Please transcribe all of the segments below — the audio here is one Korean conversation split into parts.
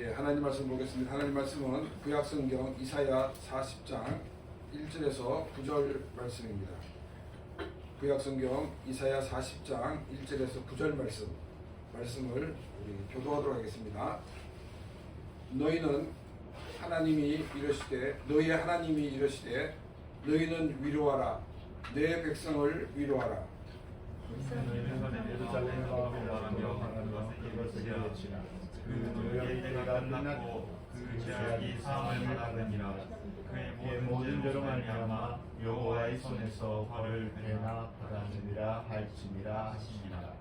하나님 말씀 보겠습니다. 하나님 말씀은 구약성경 이사야 40장 1절에서 9절 말씀입니다. 구약성경 이사야 40장 1절에서 9절 말씀을 우리 교도하도록 하겠습니다. 너희는 너희의 하나님이 이르시되 너희는 위로하라, 내 백성을 위로하라. 그 노력의 때가 끝났고 그 죄악이 사함을 받았느니라. 그의 모든 죄로 말미암아 여호와의 손에서 벌을 배나 받았느니라 할지니라 하시니라.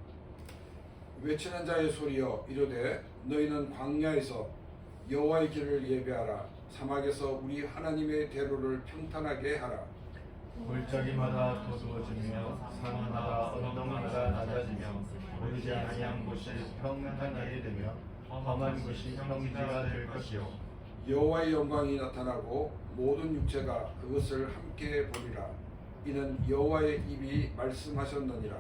외치는 자의 소리여 이르되 너희는 광야에서 여호와의 길을 예배하라, 사막에서 우리 하나님의 대로를 평탄하게 하라. 골짜기마다 도두어지며 산마다 언덕마다 낮아지며 오르지 아니한 곳이 평탄하게 되며 험한 곳이 평지가 될 것이요. 여호와의 영광이 나타나고 모든 육체가 그것을 함께 보리라. 이는 여호와의 입이 말씀하셨느니라.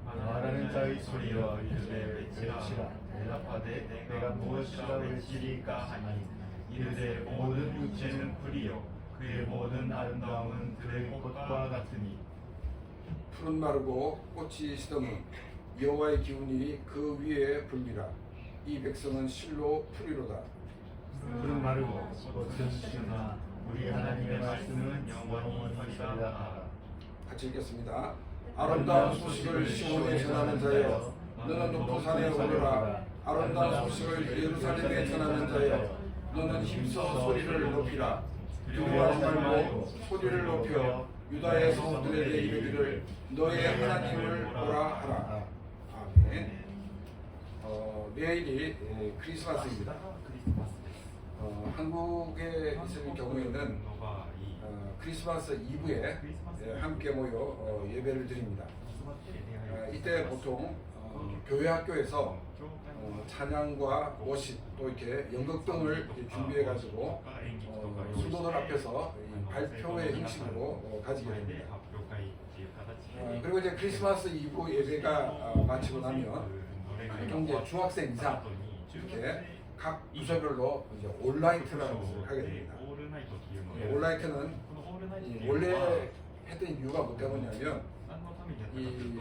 말하는 자의 소리여 이르되 외치라. 대답하되 내가 무엇이라 외치리까 하니 이르되 모든 육체는 풀이요 그의 모든 아름다움은 그의 꽃과 같으니. 푸른 마르고 꽃이 시드는 여호와의 기운이 그 위에 불리라. 이 백성은 실로 풀이로다. 푸른 마르고 꽃은 시드나 우리 하나님의 말씀은 영원히 허리다. 같이 읽겠습니다. 아름다운 소식을 시온에 전하는 자여, 너는 높은 산에 오르라. 아름다운 소식을 예루살렘에 전하는 자여, 너는 힘써 소리를 높이라. 두려워하지 말고 소리를 높여 유다의 성들에게 이르기를 너의 하나님을 보라 하라. 아멘. 내일이 크리스마스입니다. 한국에 있을 경우에는 크리스마스 이브에 함께 모여 예배를 드립니다. 이때 보통 교회 학교에서 찬양과 워십 또 이렇게 연극 등을 준비해 가지고 수도들 앞에서 발표회 형식으로 가지게 됩니다. 그리고 이제 크리스마스 이브 예배가 마치고 나면 보통 이제 중학생 이상 이렇게 각 부서별로 이제 올라이트라는 것을 하게 됩니다. 올라이트는 원래 했던 이유가 뭐 때문이냐면 이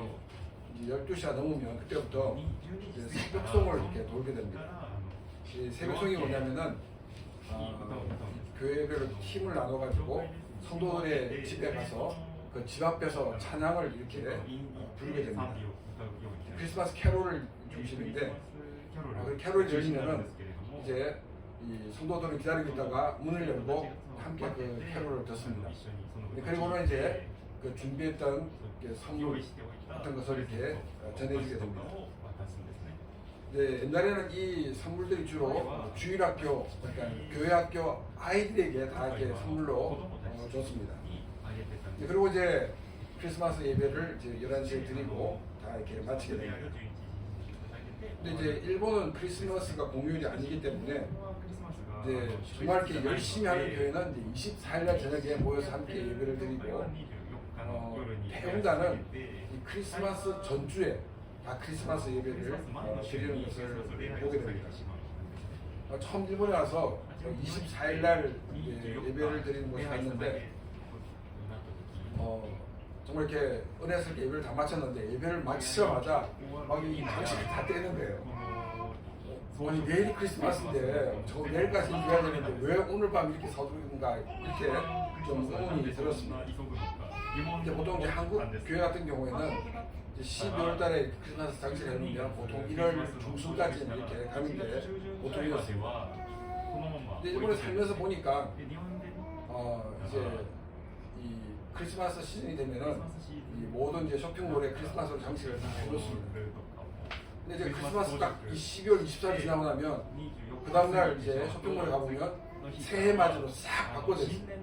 12시가 넘으면 그때부터 새벽송을 이렇게 돌게 됩니다. 이 새벽송이 뭐냐면은 교회별로 팀을 나눠가지고 성도들의 집에 가서 그 집 앞에서 찬양을 이렇게 부르게 됩니다. 크리스마스 캐롤을 중심인데 그 캐롤이 열리면은 이제 이 성도들을 기다리고 있다가 문을 열고 함께 그 캐롤을 듣습니다. 그리고는 이제 그 준비했던 선물 같은 것을 이렇게 전해주게 됩니다. 옛날에는 이 선물들이 주로 주일학교, 그러니까 교회학교 아이들에게 다 이렇게 선물로 줬습니다. 그리고 이제 크리스마스 예배를 이제 11시에 드리고 다 이렇게 마치게 됩니다. 근데 이제 일본은 크리스마스가 공휴일이 아니기 때문에 이제 정말 이렇게 열심히 하는 교회는 이제 24일날 저녁에 모여서 함께 예배를 드리고 배운다는 이 크리스마스 전주에 다 크리스마스 예배를 드리는 것을 보게 됩니다. 처음 일본에 와서 24일날 예배를 드리는 곳에 갔는데 정말 이렇게 은혜스럽게 예배를 다 마쳤는데 예배를 마치자마자 막 이 당신이 다 떼는 거예요. 아니 내일이 크리스마스인데 저 내일까지 일해야 되는데 왜 오늘 밤 이렇게 서두른가 이렇게 좀 의문이 들었습니다. 근데 보통 이제 한국 교회 같은 경우에는 이제 12월 달에 크리스마스 장식을 해놓으면 보통 1월 중순까지 이렇게 가는 게 보통이었습니다. 근데 일본에 살면서 보니까 이제 이 크리스마스 시즌이 되면은 이 모든 이제 쇼핑몰에 크리스마스로 장식을 다 해놓습니다. 근데 이제 크리스마스 딱 12월 24일 지나고 나면 그 다음날 이제 쇼핑몰에 가보면 새해 맞이로 싹 바꿔졌습니다.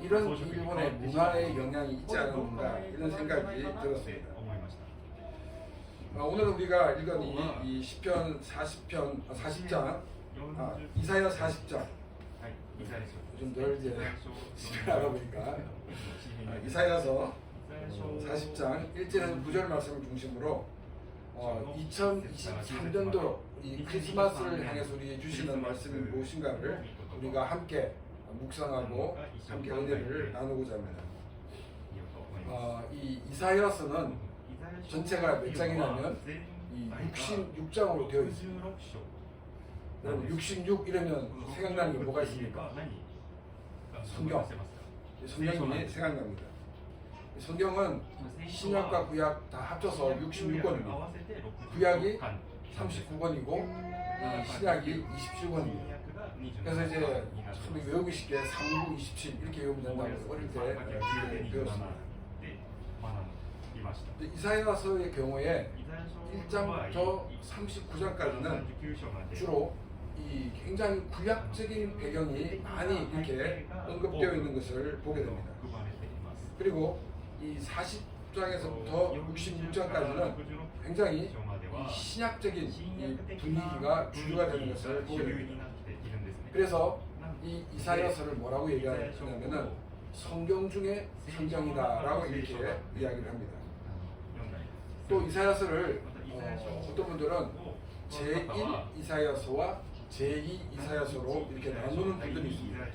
이런 일본의 문화의 영향이 있지 않은가 이런 생각이 들었습니다. 오늘 우리가 읽은 이 시편 40장 이사야 40장 요즘 늘 이제 시편 알아보니까 이사야서 40장 1절에서 9절 말씀을 중심으로 2023년도 이 크리스마스를 향해서 우리 주시는 말씀이 무엇인가를 우리가 함께 묵상하고 함께 은혜를 나누고자 합니다. 이 이사야서는 전체가 몇 장이냐면 이 66장으로 되어 있습니다. 여러분 66 이러면 생각나는 게 뭐가 있습니까? 성경. 성경이 생각납니다. 성경은 신약과 구약 다 합쳐서 66권입니다. 구약이 39권이고 신약이 27권입니다. 그래서 이제 처음에 외우기 쉽게 39, 27 이렇게 외우면 된다고 어릴 때 배웠습니다. 이사야서의 경우에 1장부터 39장까지는 주로 이 굉장히 구약적인 배경이 많이 이렇게 언급되어 있는 것을 보게 됩니다. 그리고 이 40장에서부터 66장까지는 굉장히 이 신약적인 이 분위기가 주류가 되는 것을 보게 됩니다. 그래서 이 이사야서를 뭐라고 얘기하냐면은 성경 중에 성경이다라고 이렇게 이야기를 합니다. 또 이사야서를 어떤 분들은 제1 이사야서와 제2 이사야서로 이렇게 나누는 분들이 있습니다.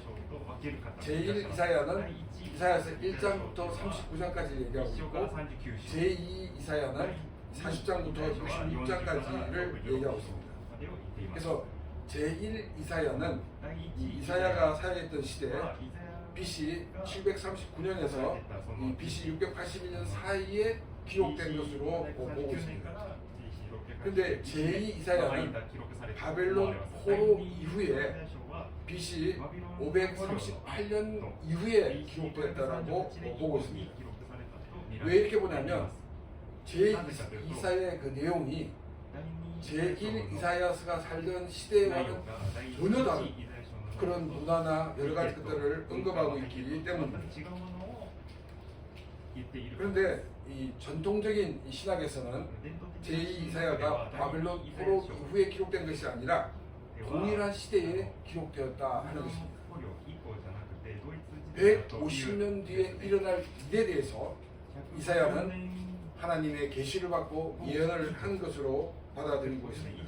제1 이사야는 이사야서 1장부터 39장까지 얘기하고 있고 제2 이사야는 40장부터 66장까지를 얘기하고 있습니다. 그래서 제1 이사야는 이사야가 사역했던 시대 BC 739년에서 BC 681년 사이에 기록된 것으로 보고 있습니다. 그런데 제2 이사야는 바벨론 포로 이후에 BC 538년 이후에 기록되었다라고 보고 있습니다. 왜 이렇게 보냐면 제2사야의 그 내용이 제1 이사야서가 살던 시대와는 전혀 다른 그런 문화나 여러 가지 것들을 언급하고 있기 때문입니다. 그런데 이 전통적인 이 신학에서는 제2 이사야가 바벨론 포로 이후에 기록된 것이 아니라 동일한 시대에 기록되었다 하는 것입니다. 150년 뒤에 일어날 일에 대해서 이사야는 하나님의 계시를 받고 예언을 한 것으로 받아들이고 있습니다.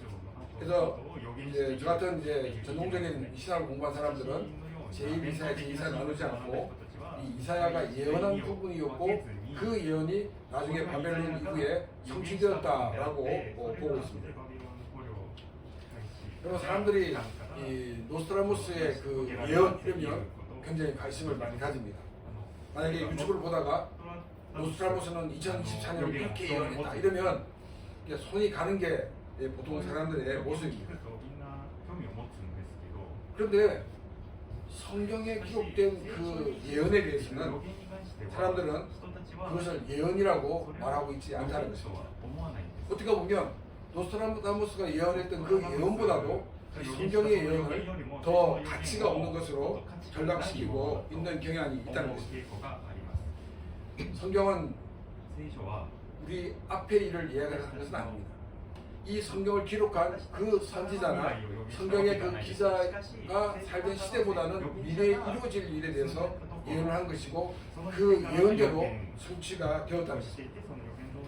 그래서 이제 저 같은 이제 전통적인 신학을 공부한 사람들은 제1 이사야, 제2사야 나누지 않고 이 이사야가 예언한 부분이었고 그 예언이 나중에 바벨론 이후에 성취되었다라고 보고 있습니다. 그리고 사람들이 이 노스트라무스의 그 예언 이러면 굉장히 관심을 많이 가집니다. 만약에 유튜브를 보다가 노스트라무스는 2024년을 이렇게 예언했다 이러면 손이 가는 게 보통 사람들의 모습입니다. 그런데 성경에 기록된 그 예언에 대해서는 사람들은 그것을 예언이라고 말하고 있지 않다는 것입니다. 어떻게 보면 노스트라무스가 예언했던 그 예언보다도 성경의 예언을 더 가치가 없는 것으로 전락시키고 있는 경향이 있다는 것입니다. 성경은 우리 앞의 일을 이야기하는 것은 아닙니다. 이 성경을 기록한 그 선지자나 성경의 그 기자가 살던 시대보다는 미래에 이루어질 일에 대해서 예언을 한 것이고 그 예언대로 성취가 되었다는 것입니다.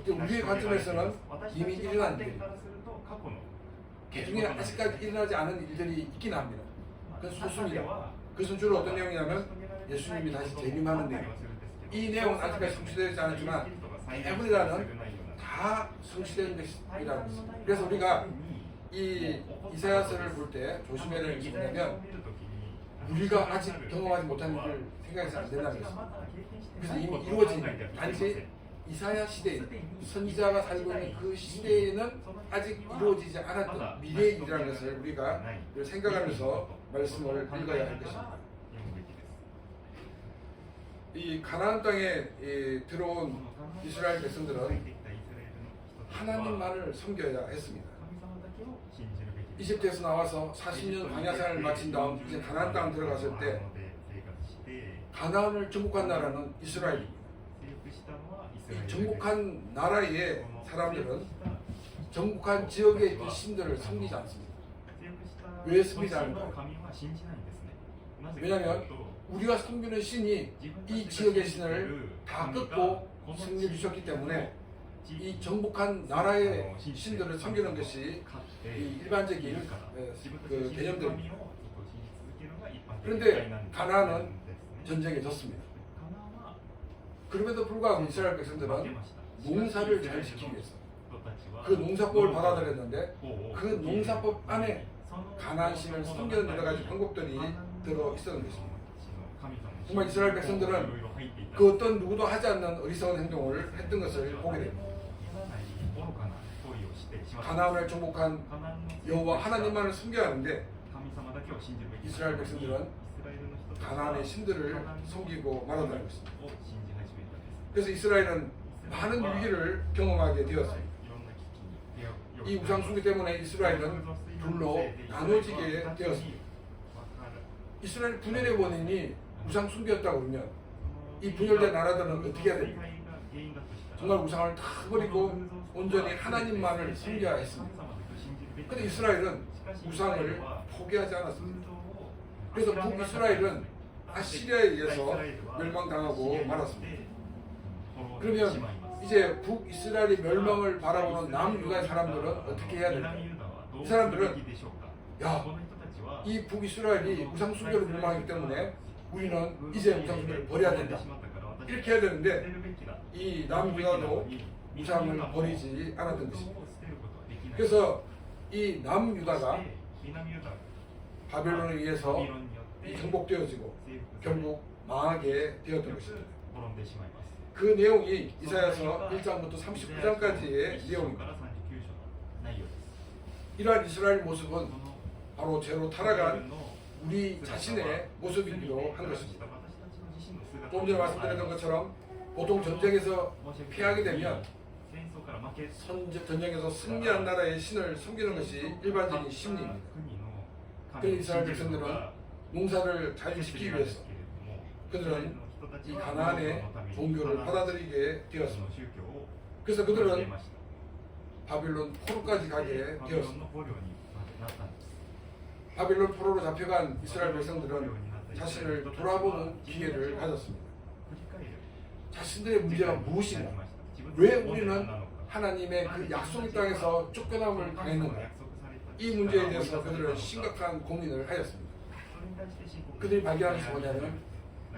우리의 관점에서는 이미 일어난 일입니다. 그 중에 아직까지 일어나지 않은 일들이 있긴 합니다. 그건 소수입니다. 그것은 주로 어떤 내용이냐면 예수님이 다시 재림하는 내용. 이 내용은 아직까지 성취되지 않았지만 대부분이라는 다 성취되는 것이라는 것입니다. 그래서 우리가 이 이사야서를 볼 때 조심해야 되는 것이 뭐냐면 우리가 아직 경험하지 못한 일을 생각해서는 안 된다는 것입니다. 그래서 이미 이루어진 단지 이사야 시대 선지자가 살고 있는 그 시대에는 아직 이루어지지 않았던 미래의 일이라는 것을 우리가 생각하면서 말씀을 읽어야 할 것입니다. 이 가나안 땅에 들어온 이스라엘 백성들은 하나님만을 섬겨야 했습니다. 이집트에서 나와서 40년 광야생활을 마친 다음 이제 가나안 땅 들어갔을 때 가나안을 정복한 나라는 이스라엘입니다. 이 정복한 나라의 사람들은 정복한 지역에 있던 신들을 섬기지 않습니다. 왜 섬기지 않을까요? 왜냐하면 우리가 섬기는 신이 이 지역의 신을 다 끄고 승리해 주셨기 때문에 이 정복한 나라의 신들을 섬기는 것이 이 일반적인 그 개념들입니다. 그런데 가나안은 전쟁에 졌습니다. 그럼에도 불구하고 이스라엘 백성들은 농사를 잘 지키기 위해서 그 농사법을 받아들였는데 그 농사법 안에 가나안 신을 섬기는 여러 가지 방법들이 들어 있었는 것입니다. 정말 이스라엘 백성들은 그 어떤 누구도 하지 않는 어리석은 행동을 했던 것을 보게 됩니다. 가나안을 정복한 여호와 하나님만을 섬겨야 하는데 이스라엘 백성들은 가나안의 신들을 섬기고 말았다는 것입니다. 그래서 이스라엘은 많은 위기를 경험하게 되었습니다. 이 우상 숭배 때문에 이스라엘은 둘로 나눠지게 되었습니다. 이스라엘 분열의 원인이 우상 숭배였다고 그러면 이 분열된 나라들은 어떻게 해야 됩니까? 정말 우상을 다 버리고 온전히 하나님만을 섬겨야 했습니다. 그런데 이스라엘은 우상을 포기하지 않았습니다. 그래서 북이스라엘은 아시리아에 의해서 멸망당하고 말았습니다. 그러면 이제 북이스라엘의 멸망을 바라보는 남유다의 사람들은 어떻게 해야 될까요? 이 사람들은 이 북이스라엘이 우상숭배로 멸망하기 때문에 우리는 이제 우상숭배를 버려야 된다. 이렇게 해야 되는데 이 남유다도 우상을 버리지 않았던 것입니다. 그래서 이 남유다가 바벨론에 의해서 정복되어지고 결국 망하게 되었던 것입니다. 그 내용이 이사야서 1장부터 39장까지의 내용입니다. 이러한 이스라엘 모습은 바로 죄로 타락한 우리 자신의 모습이기도 한 것입니다. 조금 전에 말씀드렸던 것처럼 보통 전쟁에서 피하게 되면 전쟁에서 승리한 나라의 신을 섬기는 것이 일반적인 심리입니다. 그런데 이스라엘 백성들은 농사를 잘 지키기 위해서 그들은 이 가나안의 종교를 받아들이게 되었습니다. 그래서 그들은 바빌론 포로까지 가게 되었습니다. 바빌론 포로로 잡혀간 이스라엘 백성들은 자신을 돌아보는 기회를 가졌습니다. 자신들의 문제가 무엇인가? 왜 우리는 하나님의 그 약속의 땅에서 쫓겨남을 당했는가? 이 문제에 대해서 그들은 심각한 고민을 하였습니다. 그들이 발견한 것이 뭐냐면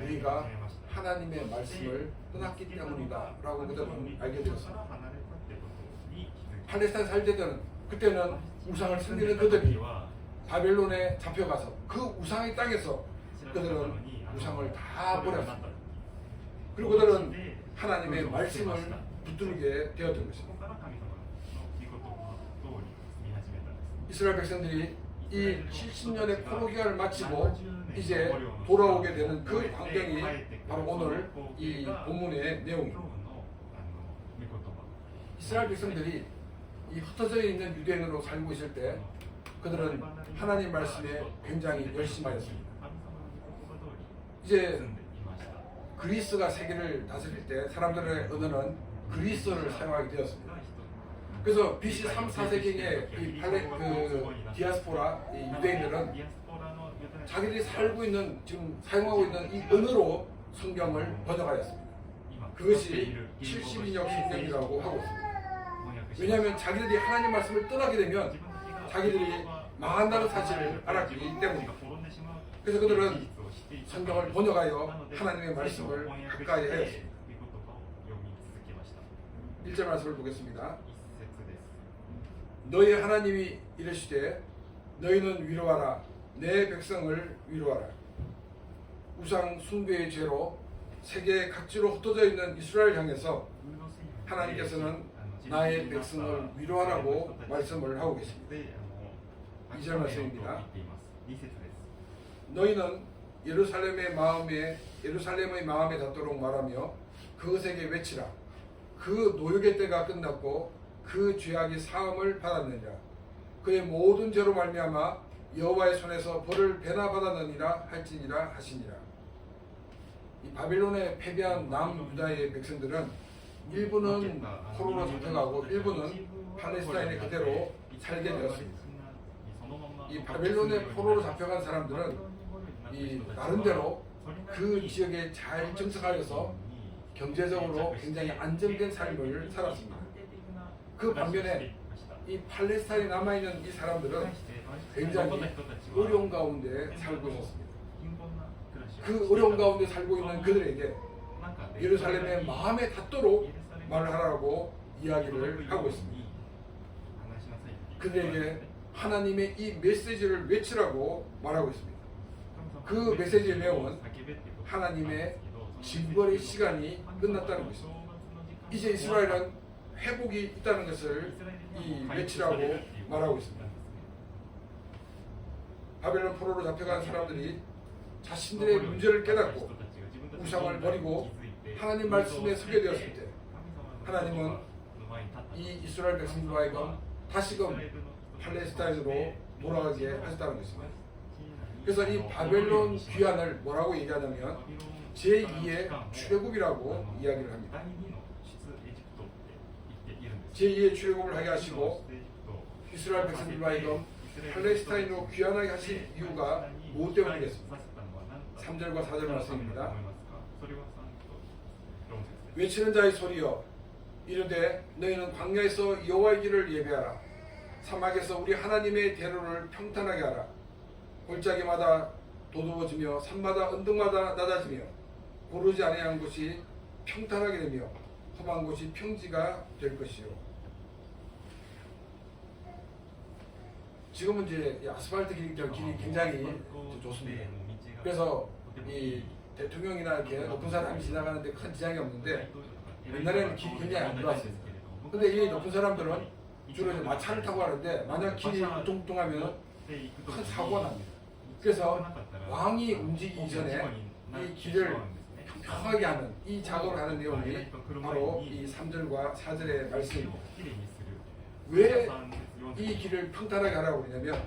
우리가 하나님의 말씀을 떠났기 때문이다 라고 그들은 알게 되었습니다. 팔레스타인 살 때는 그때는 우상을 섬기는 그들이 바벨론에 잡혀가서 그 우상의 땅에서 그들은 우상을 다 버렸습니다. 그리고 그들은 하나님의 말씀을 붙들게 되었던 것입니다. 이스라엘 백성들이 이 70년의 포로 기간을 마치고 이제 돌아오게 되는 그 광경이 바로 오늘 이 본문의 내용입니다. 이스라엘 백성들이 이 흩어져 있는 유대인으로 살고 있을 때 그들은 하나님 말씀에 굉장히 열심하였습니다. 이제 그리스가 세계를 다스릴 때 사람들의 언어는 그리스어를 사용하게 되었습니다. 그래서 BC 3, 4세기에 이 디아스포라 이 유대인들은 자기들이 살고 있는 지금 사용하고 있는 이 언어로 성경을 번역하였습니다. 그것이 72년 성경이라고 하고 있습니다. 왜냐하면 자기들이 하나님 말씀을 떠나게 되면 자기들이 망한다는 사실을 알았기 때문입니다. 그래서 그들은 성경을 번역하여 하나님의 말씀을 가까이 하였습니다. 1절 말씀을 보겠습니다. 너희 하나님이 이르시되 너희는 위로하라 내 백성을 위로하라. 우상 숭배의 죄로 세계 각지로 흩어져 있는 이스라엘 향해서 하나님께서는 나의 백성을 위로하라고 말씀을 하고 계십니다. 2절 말씀입니다. 너희는 예루살렘의 마음에 닿도록 말하며 그것에게 외치라. 그 노역의 때가 끝났고 그 죄악이 사함을 받았느니라. 그의 모든 죄로 말미암아 여호와의 손에서 벌을 배나 받았느니라 할지니라 하시니라. 이 바빌론에 패배한 남유다의 백성들은 일부는 포로로 잡혀가고 일부는 팔레스타인에 그대로 살게 되었습니다. 이 바빌론의 포로로 잡혀간 사람들은 이 나름대로 그 지역에 잘 정착하여서 경제적으로 굉장히 안정된 삶을 살았습니다. 그 반면에 이 팔레스타인에 남아있는 이 사람들은 굉장히 어려운 가운데 살고 있었습니다. 그 어려운 가운데 살고 있는 그들에게 예루살렘의 마음에 닿도록 말을 하라고 이야기를 하고 있습니다. 그들에게 하나님의 이 메시지를 외치라고 말하고 있습니다. 그 메시지의 내용은 하나님의 징벌의 시간이 끝났다는 것입니다. 이제 이스라엘은 회복이 있다는 것을 외치라고 말하고 있습니다. 바벨론 포로로 잡혀간 사람들이 자신들의 문제를 깨닫고 우상을 버리고 하나님 말씀에 서게 되었을 때 하나님은 이 이스라엘 백성들과 하여금 다시금 팔레스타인으로 돌아가게 하셨다는 것입니다. 그래서 이 바벨론 귀환을 뭐라고 얘기하냐면 제2의 출애굽이라고 이야기를 합니다. 제2의 출애굽을 하게 하시고 이스라엘 백성들과 하여금 팔레스타인으로 귀환하게 하신 이유가 무엇 때문이겠습니까? 3절과 4절 말씀입니다. 외치는 자의 소리여 이르되 너희는 광야에서 여호와의 길을 예배하라. 사막에서 우리 하나님의 대로를 평탄하게 하라. 골짜기마다 도두어지며 산마다 언덕마다 낮아지며 고르지 아니한 곳이 평탄하게 되며 험한 곳이 평지가 될 것이요. 지금은 이제 아스팔트 길이 굉장히 좋습니다. 그래서 이 대통령이나 이렇게 높은 사람이 지나가는데 큰 지장이 없는데 옛날에는 길이 굉장히 안 좋았어요. 근데 이 높은 사람들은 주로 이제 마차를 타고 가는데 만약 길이 뚱뚱하면 큰 사고가 납니다. 그래서 왕이 움직이기 전에 이 길을 평평하게 하는 이 작업을 하는 내용이 바로 이 3절과 4절의 말씀입니다. 왜 이 길을 평탄하게 하라고 그러냐면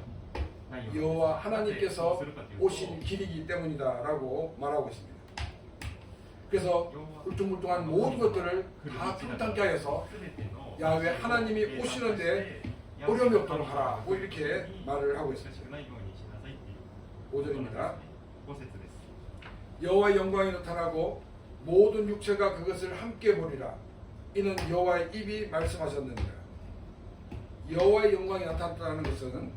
여호와 하나님께서 오신 길이기 때문이다라고 말하고 있습니다. 그래서 울퉁불퉁한 모든 것들을 다 평탄케 하여서 야훼 하나님이 오시는데 어려움이 없도록 하라고 이렇게 말을 하고 있습니다. 5절입니다. 여호와의 영광이 나타나고 모든 육체가 그것을 함께 보리라. 이는 여호와의 입이 말씀하셨느니라. 여호와의 영광이 나타났다는 것은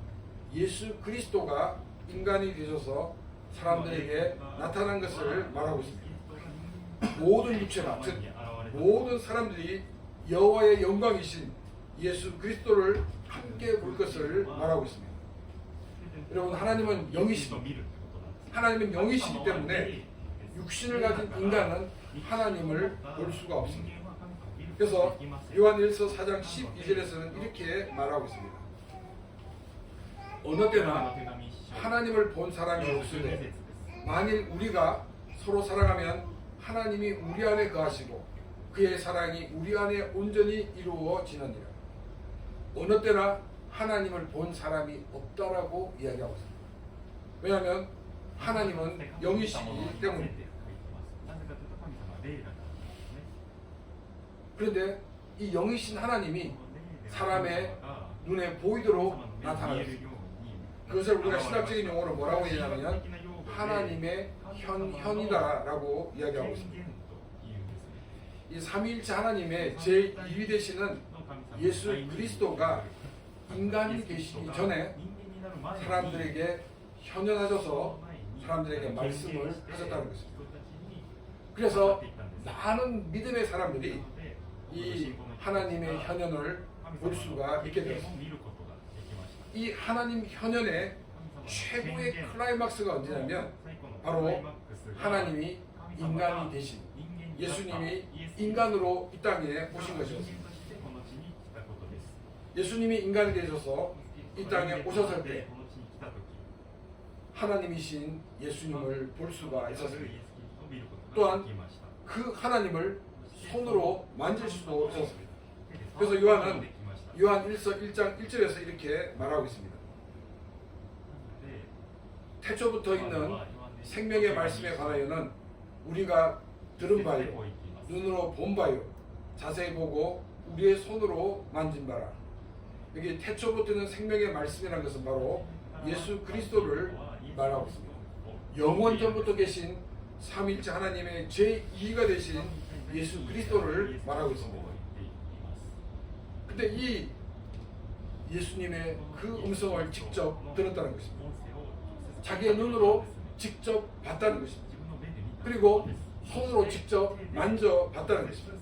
예수 그리스도가 인간이 되셔서 사람들에게 나타난 것을 말하고 있습니다. 모든 육체가 즉 모든 사람들이 여호와의 영광이신 예수 그리스도를 함께 볼 것을 말하고 있습니다. 여러분 하나님은 영이시기 때문에 육신을 가진 인간은 하나님을 볼 수가 없습니다. 그래서 요한일서 4장 12절에서는 이렇게 말하고 있습니다. 어느 때나 하나님을 본 사람이 없으되 만일 우리가 서로 사랑하면 하나님이 우리 안에 거하시고 그의 사랑이 우리 안에 온전히 이루어지느니라. 어느 때나 하나님을 본 사람이 없다라고 이야기하고 있습니다. 왜냐하면 하나님은 영이시기 때문입니다. 그런데 이 영이신 하나님이 사람의 눈에 보이도록 나타나셨습니다. 그것을 우리가 신학적인 용어로 뭐라고 얘기하냐면 하나님의 현이다라고 이야기하고 있습니다. 이 삼위일체 하나님의 제2위 되시는 예수 그리스도가 인간이 되시기 전에 사람들에게 현현하셔서 사람들에게 말씀을 하셨다는 것입니다. 그래서 많은 믿음의 사람들이 이 하나님의 현현을 볼 수가 있게 되었습니다. 이 하나님 현현의 최고의 클라이막스가 언제냐면 바로 하나님이 인간이 되신 예수님이 인간으로 이 땅에 오신 것이었습니다. 예수님이 인간이 되셔서 이 땅에 오셨을 때 하나님이신 예수님을 볼 수가 있었습니다. 또한 그 하나님을 손으로 만질 수도 있었습니다. 그래서 요한은 요한일서 1장 1절에서 이렇게 말하고 있습니다. 태초부터 있는 생명의 말씀에 관하여는 우리가 들은 바요 눈으로 본 바요 자세히 보고 우리의 손으로 만진 바라. 여기 태초부터 있는 생명의 말씀이라는 것은 바로 예수 그리스도를 말하고 있습니다. 영원 전부터 계신 삼위일체 하나님의 제2가 되신 예수 그리스도를 말하고 있습니다. 근데 이 예수님의 그 음성을 직접 들었다는 것입니다. 자기의 눈으로 직접 봤다는 것입니다. 그리고 손으로 직접 만져봤다는 것입니다.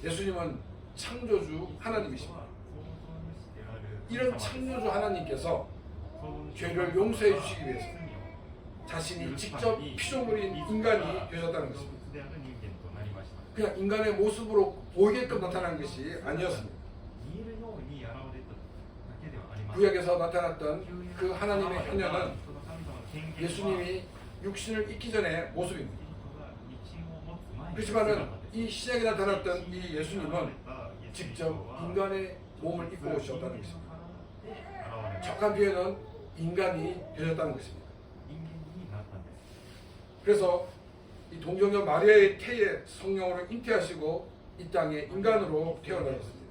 예수님은 창조주 하나님이십니다. 이런 창조주 하나님께서 죄를 용서해 주시기 위해서 자신이 직접 피조물인 인간이 되셨다는 것입니다. 그냥 인간의 모습으로 보이게끔 나타난 것이 아니었습니다. 구약에서 나타났던 그 하나님의 현현은 예수님이 육신을 입기 전의 모습입니다. 그렇지만은 이 시작에 나타났던 이 예수님은 직접 인간의 몸을 입고 오셨다는 것입니다. 적한 뒤에는 인간이 되셨다는 것입니다. 그래서 이 동정녀 마리아의 태에 성령으로 잉태하시고 이 땅에 인간으로 태어나셨습니다.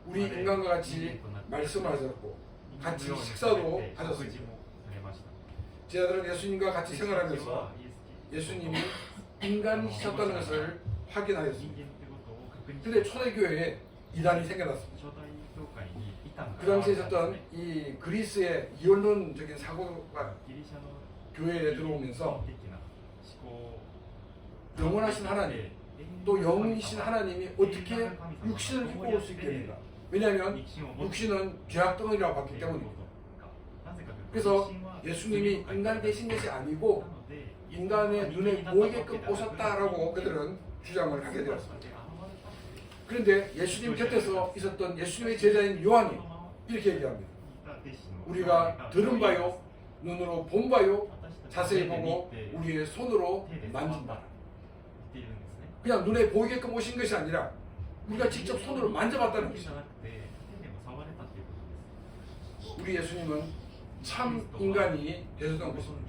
우리 인간과 같이 말씀하셨고 같이 식사도 하셨습니다. 제자들은 예수님과 같이 생활하면서 예수님이 인간이셨다는 것을 확인하였습니다. 그런데 초대교회에 이단이 생겨났습니다. 그 당시에 있었던 이 그리스의 이원론적인 사고가 교회에 들어오면서 영원하신 하나님, 또 영이신 하나님이 어떻게 육신을 입고 올 수 있겠는가? 왜냐하면 육신은 죄악덩어리라고 봤기 때문입니다. 그래서 예수님이 인간 되신 것이 아니고 인간의 눈에 보이게끔 오셨다라고 그들은 주장을 하게 되었습니다. 그런데 예수님 곁에서 있었던 예수님의 제자인 요한이 이렇게 얘기합니다. 우리가 들은 바요, 눈으로 본 바요, 자세히 보고 우리의 손으로 만진 바. 그냥 눈에 보이게끔 오신 것이 아니라 우리가 직접 손으로 만져봤다는 것입니다. 우리 예수님은 참 인간이 되셨던 것입니다.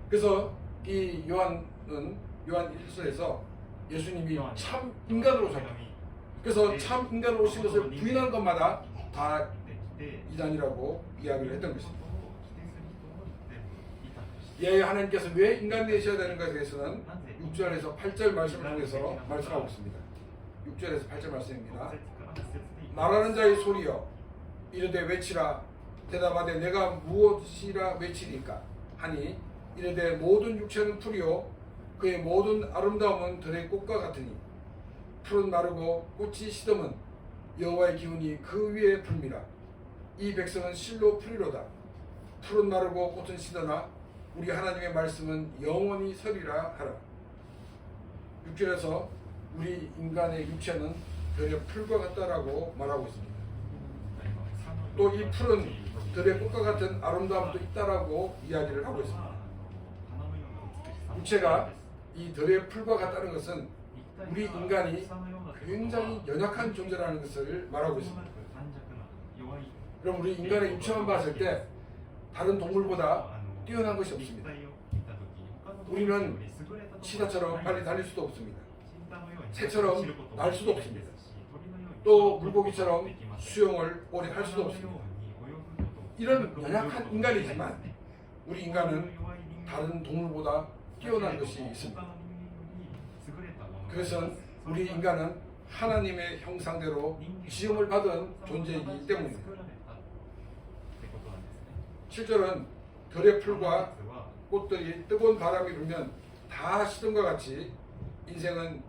그래서 이 요한 1서에서 예수님이 참 인간으로 오셨다. 그래서 참 인간으로 오신 것을 부인하는 것마다 다 이단이라고 이야기를 했던 것입니다. 예, 하나님께서 왜 인간 되셔야 되는 것에 대해서는 6절에서 8절 말씀을 통해서 말씀하고 있습니다. 6절에서 8절 말씀입니다. 말하는 자의 소리여 이르되 외치라. 대답하되 내가 무엇이라 외치리까 하니 이르되 모든 육체는 풀이요 그의 모든 아름다움은 들의 꽃과 같으니 풀은 마르고 꽃이 시듬은 여호와의 기운이 그 위에 불미라. 이 백성은 실로 풀이로다. 풀은 마르고 꽃은 시드나 우리 하나님의 말씀은 영원히 서리라 하라. 6절에서 우리 인간의 육체는 별의 풀과 같다라고 말하고 있습니다. 또 이 풀은 들의 꽃과 같은 아름다움도 있다라고 이야기를 하고 있습니다. 육체가 이 들의 풀과 같다는 것은 우리 인간이 굉장히 연약한 존재라는 것을 말하고 있습니다. 그럼 우리 인간의 육체만 봤을 때 다른 동물보다 뛰어난 것이 없습니다. 우리는 치타처럼 빨리 달릴 수도 없습니다. 새처럼 날 수도 없습니다. 또 물고기처럼 수영을 오래 할 수도 없습니다. 이런 연약한 인간이지만 우리 인간은 다른 동물보다 뛰어난 것이 있습니다. 그것은 우리 인간은 하나님의 형상대로 지음을 받은 존재이기 때문입니다. 7절은 들의 풀과 꽃들이 뜨거운 바람이 불면 다 시든과 같이 인생은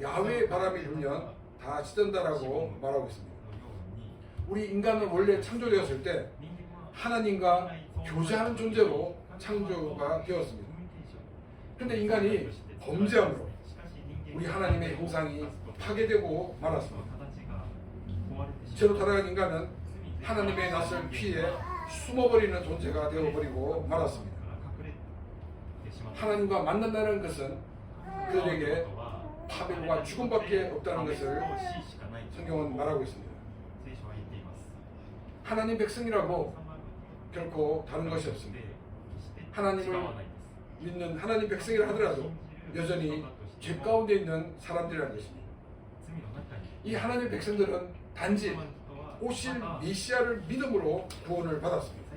야훼의 바람이 불면 다 시든다라고 말하고 있습니다. 우리 인간은 원래 창조되었을 때 하나님과 교제하는 존재로 창조가 되었습니다. 그런데 인간이 범죄함으로 우리 하나님의 형상이 파괴되고 말았습니다. 죄로 타락한 인간은 하나님의 낯을 피해 숨어버리는 존재가 되어버리고 말았습니다. 하나님과 만난다는 것은 그들에게 파멸과 죽음밖에 없다는 것을 성경은 말하고 있습니다. 하나님 백성이라고 결코 다른 것이 없습니다. 하나님을 믿는 하나님 백성이라 하더라도 여전히 죄 가운데 있는 사람들이라는 것입니다. 이 하나님 백성들은 단지 오실 메시아를 믿음으로 구원을 받았습니다.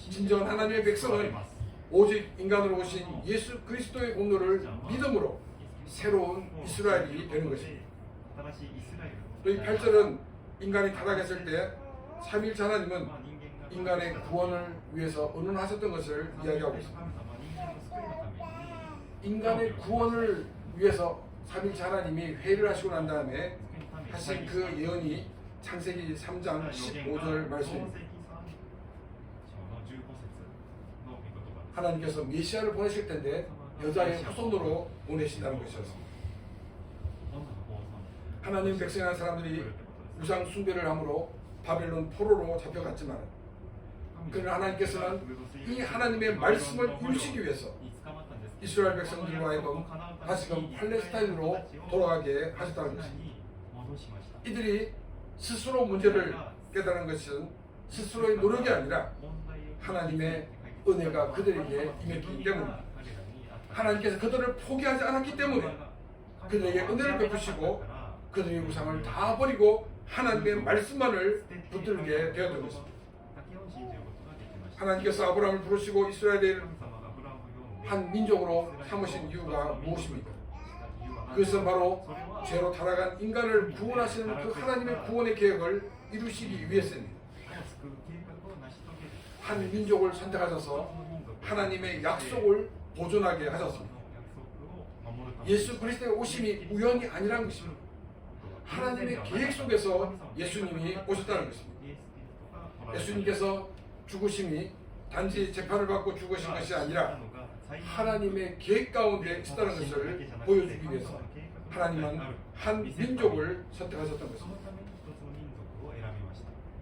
진정한 하나님의 백성은 오직 인간으로 오신 예수 그리스도의 공로를 믿음으로 새로운 이스라엘이 되는 것입니다. 또 이 8절은 인간이 타락했을 때 삼위일체 하나님은 인간의 구원을 위해서 의논하셨던 것을 이야기하고 있습니다. 인간의 구원을 위해서 삼위일체 하나님이 회의를 하시고 난 다음에 하신 그 예언이 창세기 3장 15절 말씀입니다. 하나님께서 메시아를 보내실 텐데 여자의 후손으로 보내신다는 것이었습니다. 하나님 백성이라는 사람들이 우상 숭배를 함으로 바벨론 포로로 잡혀갔지만 그러나 하나님께서는 이 하나님의 말씀을 이루시기 위해서 이스라엘 백성들과 하여금 다시금 팔레스타인으로 돌아가게 하셨다는 것입니다. 이들이 스스로 문제를 깨달은 것은 스스로의 노력이 아니라 하나님의 은혜가 그들에게 임했기 때문입니다. 하나님께서 그들을 포기하지 않았기 때문에 그들에게 은혜를 베푸시고 그들의 우상을 다 버리고 하나님의 말씀만을 붙들게 되었던 것입니다. 하나님께서 아브라함을 부르시고 이스라엘을 한 민족으로 삼으신 이유가 무엇입니까? 그것은 바로 죄로 타락한 인간을 구원하시는 그 하나님의 구원의 계획을 이루시기 위해서입니다. 한 민족을 선택하셔서 하나님의 약속을 보존하게 하셨습니다. 예수 그리스도의 오심이 우연이 아니라는 것입니다. 하나님의 계획 속에서 예수님이 오셨다는 것입니다. 예수님께서 죽으심이 단지 재판을 받고 죽으신 것이 아니라 하나님의 계획 가운데 있다는 것을 보여주기 위해서 하나님은 한 민족을 선택하셨던 것입니다.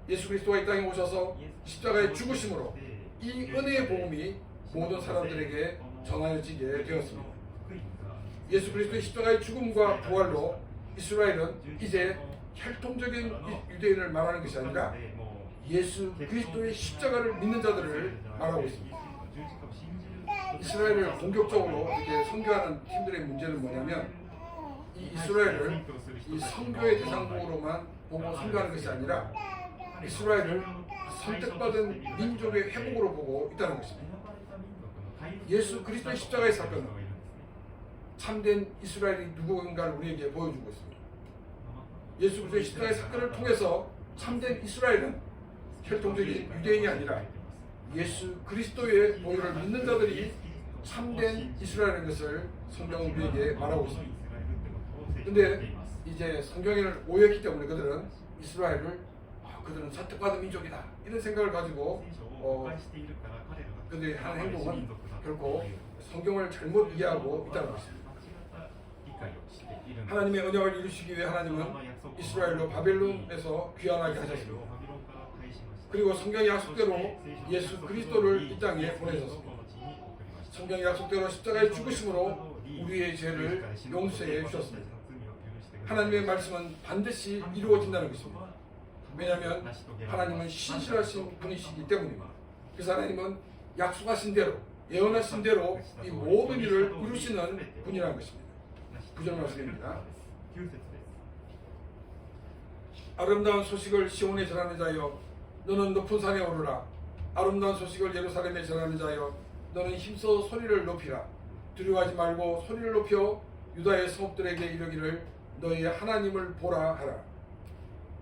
예수 그리스도가 이 땅에 오셔서 십자가의 죽으심으로 이 은혜의 복음이 모든 사람들에게 전하여지게 되었습니다. 예수 그리스도의 십자가의 죽음과 부활로 이스라엘은 이제 혈통적인 유대인을 말하는 것이 아니라 예수 그리스도의 십자가를 믿는 자들을 말하고 있습니다. 이스라엘을 공격적으로 이렇게 선교하는 팀들의 문제는 뭐냐면 이 이스라엘을 이 선교의 대상국으로만 보고 선교하는 것이 아니라 이스라엘을 선택받은 민족의 회복으로 보고 있다는 것입니다. 예수 그리스도의 십자가의 사건은 참된 이스라엘이 누구인가를 우리에게 보여주고 있습니다. 예수 그리스도의 십자가의 사건을 통해서 참된 이스라엘은 혈통적인 유대인이 아니라 예수 그리스도의 보혈을 믿는 자들이 참된 이스라엘인 것을 성경은 우리에게 말하고 있습니다. 그런데 이제 성경을 오해했기 때문에 그들은 이스라엘을 그들은 선택받은 민족이다 이런 생각을 가지고 그들이 하는 행동은 결코 성경을 잘못 이해하고 있다는 것입니다. 하나님의 언약을 이루시기 위해 하나님은 이스라엘로 바벨론에서 귀환하게 하셨습니다. 그리고 성경의 약속대로 예수 그리스도를 이 땅에 보내셨습니다. 성경의 약속대로 십자가의 죽으심으로 우리의 죄를 용서해 주셨습니다. 하나님의 말씀은 반드시 이루어진다는 것입니다. 왜냐하면 하나님은 신실하신 분이시기 때문입니다. 그래서 하나님은 약속하신 대로 예언하신 대로 이 모든 일을 이루시는 분이라는 것입니다. 9절 말씀입니다. 아름다운 소식을 시온에 전하는 자여 너는 높은 산에 오르라. 아름다운 소식을 예루살렘에 전하는 자여 너는 힘써 소리를 높이라. 두려워하지 말고 소리를 높여 유다의 성읍들에게 이르기를 너희의 하나님을 보라 하라.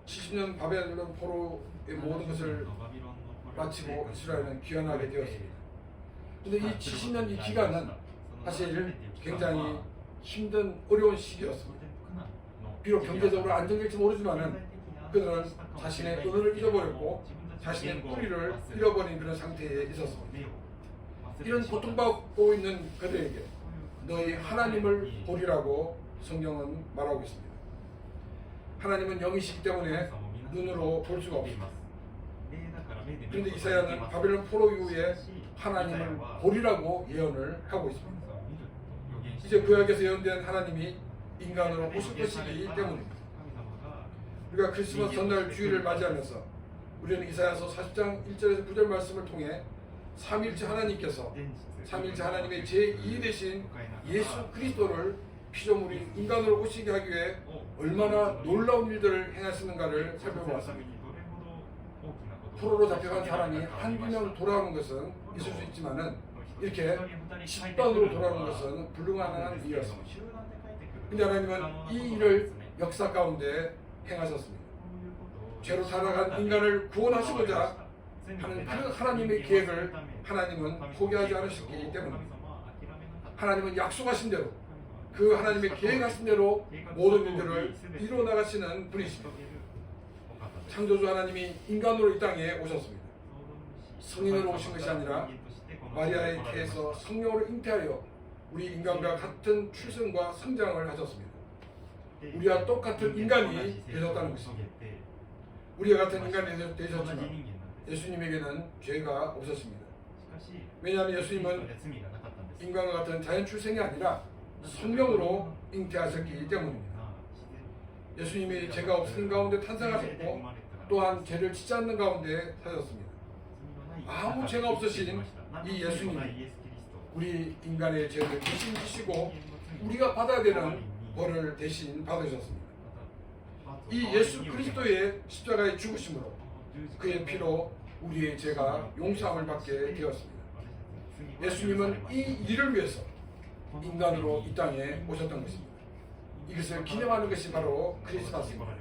70년 바벨론 포로의 모든 것을 마치고 이스라엘은 귀환하게 되었습니다. 그런데 이 70년 이 기간은 사실 굉장히 힘든 어려운 시기였습니다. 비록 경제적으로 안정될지 모르지만은 그들은 자신의 은을 잊어버렸고 자신의 뿌리를 잃어버린 그런 상태에 있었습니다. 이런 고통받고 있는 그들에게 너희 하나님을 보리라고 성경은 말하고 있습니다. 하나님은 영이시기 때문에 눈으로 볼 수가 없습니다. 그런데 이사야는 바벨론 포로 이후에 하나님을 보리라고 예언을 하고 있습니다. 이제 구약에서 예언된 하나님이 인간으로 오실 것이기 때문입니다. 우리가 크리스마스 전날 주일을 맞이하면서 우리는 이사야서 40장 1절에서 9절 말씀을 통해 삼위일체 하나님께서 삼위일체 하나님의 제2의 되신 예수 그리스도를 피조물인 인간으로 오시게 하기 위해 얼마나 놀라운 일들을 행하시는가를 살펴보았습니다. 포로로 잡혀간 사람이 한두 명 돌아오는 것은 있을 수 있지만은 이렇게 집단으로 돌아오는 것은 불가능한 일이었습니다. 근데 하나님은 이 일을 역사 가운데 행하셨습니다. 죄로 살아간 인간을 구원하시고자 하는 그 하나님의 계획을 하나님은 포기하지 않으셨기 때문입니다. 하나님은 약속하신 대로 그 하나님의 계획하신 대로 모든 일들을 이루어 나가시는 분이십니다. 창조주 하나님이 인간으로 이 땅에 오셨습니다. 성인으로 오신 것이 아니라 마리아의 태에서 성령으로 잉태하여 우리 인간과 같은 출생과 성장을 하셨습니다. 우리와 똑같은 인간이 되셨다는 것입니다. 우리와 같은 인간이 되셨지만 예수님에게는 죄가 없었습니다. 왜냐하면 예수님은 인간과 같은 자연 출생이 아니라 성령으로 잉태하셨기 때문입니다. 예수님이 죄가 없는 가운데 탄생하셨고 또한 죄를 짓지 않는 가운데 사셨습니다. 아무 죄가 없으신 이 예수님이 우리 인간의 죄를 대신 지시고 우리가 받아야 되는 벌을 대신 받으셨습니다. 이 예수 그리스도의 십자가의 죽으심으로 그의 피로 우리의 죄가 용서함을 받게 되었습니다. 예수님은 이 일을 위해서 인간으로 이 땅에 오셨던 것입니다. 이것을 기념하는 것이 바로 크리스마스입니다.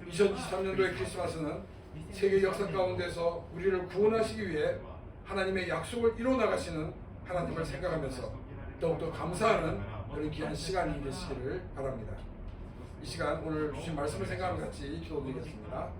2023년도의 크리스마스는 세계 역사 가운데서 우리를 구원하시기 위해 하나님의 약속을 이루어 나가시는 하나님을 생각하면서 더욱더 감사하는 그런 귀한 시간이 되시기를 바랍니다. 이 시간 오늘 주신 말씀을 생각하며 같이 기도드리겠습니다.